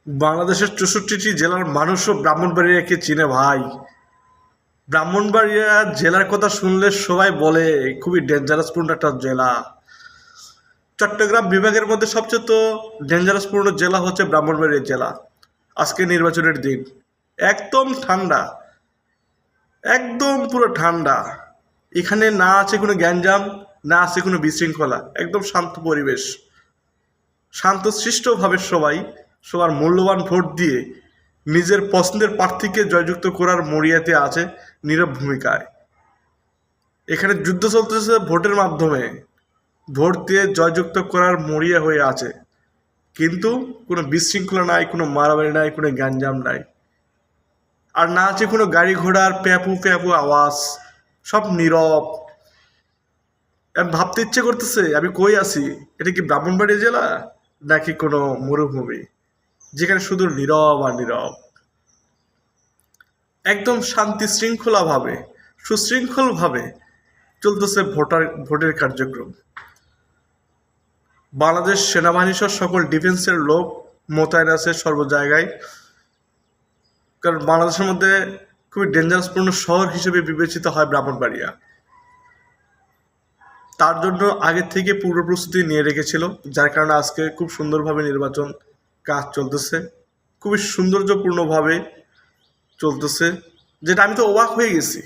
বাংলাদেশের ৬৪টি জেলার মানুষও ব্রাহ্মণবাড়িয়াকে চিনে ভাই। ব্রাহ্মণবাড়িয়া জেলার কথা শুনলে সবাই বলে খুবই ডেঞ্জারাসপূর্ণ একটা জেলা। চট্টগ্রাম বিভাগের মধ্যে সবচেয়ে তো ডেঞ্জারাসপূর্ণ জেলা হচ্ছে ব্রাহ্মণবাড়িয়া জেলা। আজকে নির্বাচনের দিন, একদম ঠান্ডা, একদম পুরো ঠান্ডা। এখানে না আছে কোনো গ্যাঞ্জাম, না আছে কোনো বিশৃঙ্খলা, একদম শান্ত পরিবেশ। শান্তশিষ্টভাবে সবাই সবার মূল্যবান ভোট দিয়ে নিজের পছন্দের প্রার্থীকে জয়যুক্ত করার মরিয়াতে আছে নীরব ভূমিকায়। এখানে যুদ্ধ চলতেছে ভোটের মাধ্যমে, ভোট দিয়ে জয়যুক্ত করার মরিয়া হয়ে আছে, কিন্তু কোনো বিশৃঙ্খলা নাই, কোনো মারামারি নাই, কোনো গ্যাঞ্জাম নাই, আর না আছে কোনো গাড়ি ঘোড়ার প্যাপু প্যাপু আওয়াজ। সব নীরব। আমি ভাবতে ইচ্ছে করতেছে আমি কই আছি, এটা কি ব্রাহ্মণবাড়িয়া জেলা নাকি কোনো মরুভূমি, যেখানে শুধু নীরব আর নীরব। একদম শান্তি শৃঙ্খলাভাবে, সুশৃঙ্খলভাবে চলতেছে ভোটের কার্যক্রম। বাংলাদেশ সেনাবাহিনী সহ সকল ডিফেন্সের লোক মোতায়েন আছে সর্ব জায়গায়, কারণ বাংলাদেশের মধ্যে খুবই ডেঞ্জারাসপূর্ণ শহর হিসেবে বিবেচিত হয় ব্রাহ্মণবাড়িয়া। তার জন্য আগে থেকে পূর্ব প্রস্তুতি নিয়ে রেখেছিল, যার কারণে আজকে খুব সুন্দরভাবে নির্বাচন কাজ চলতেছে, খুবই সৌন্দর্যপূর্ণভাবে চলতেছে, যেটা আমি তো অবাক হয়ে গেছি।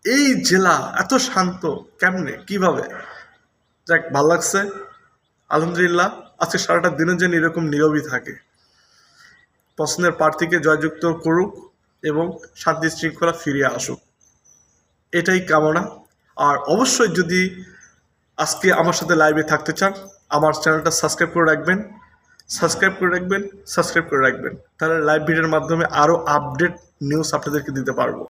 এই জেলা এত শান্ত কেমনে, কিভাবে? যাক, ভাল লাগছে, আলহামদুলিল্লাহ। আজকে সারাটা দিনের জন্য এরকম নীরবই থাকে। পছন্দের প্রার্থীকে জয়যুক্ত করুক এবং শান্তি শৃঙ্খলা ফিরিয়ে আসুক, এটাই কামনা। আর অবশ্যই যদি আজকে আমার সাথে লাইভে থাকতে চান, আমার চ্যানেলটা সাবস্ক্রাইব করে রাখবেন, তাহলে লাইভ ভিডিওর মাধ্যমে আরও আপডেট নিউজ আপনাদেরকে দিতে পারবো।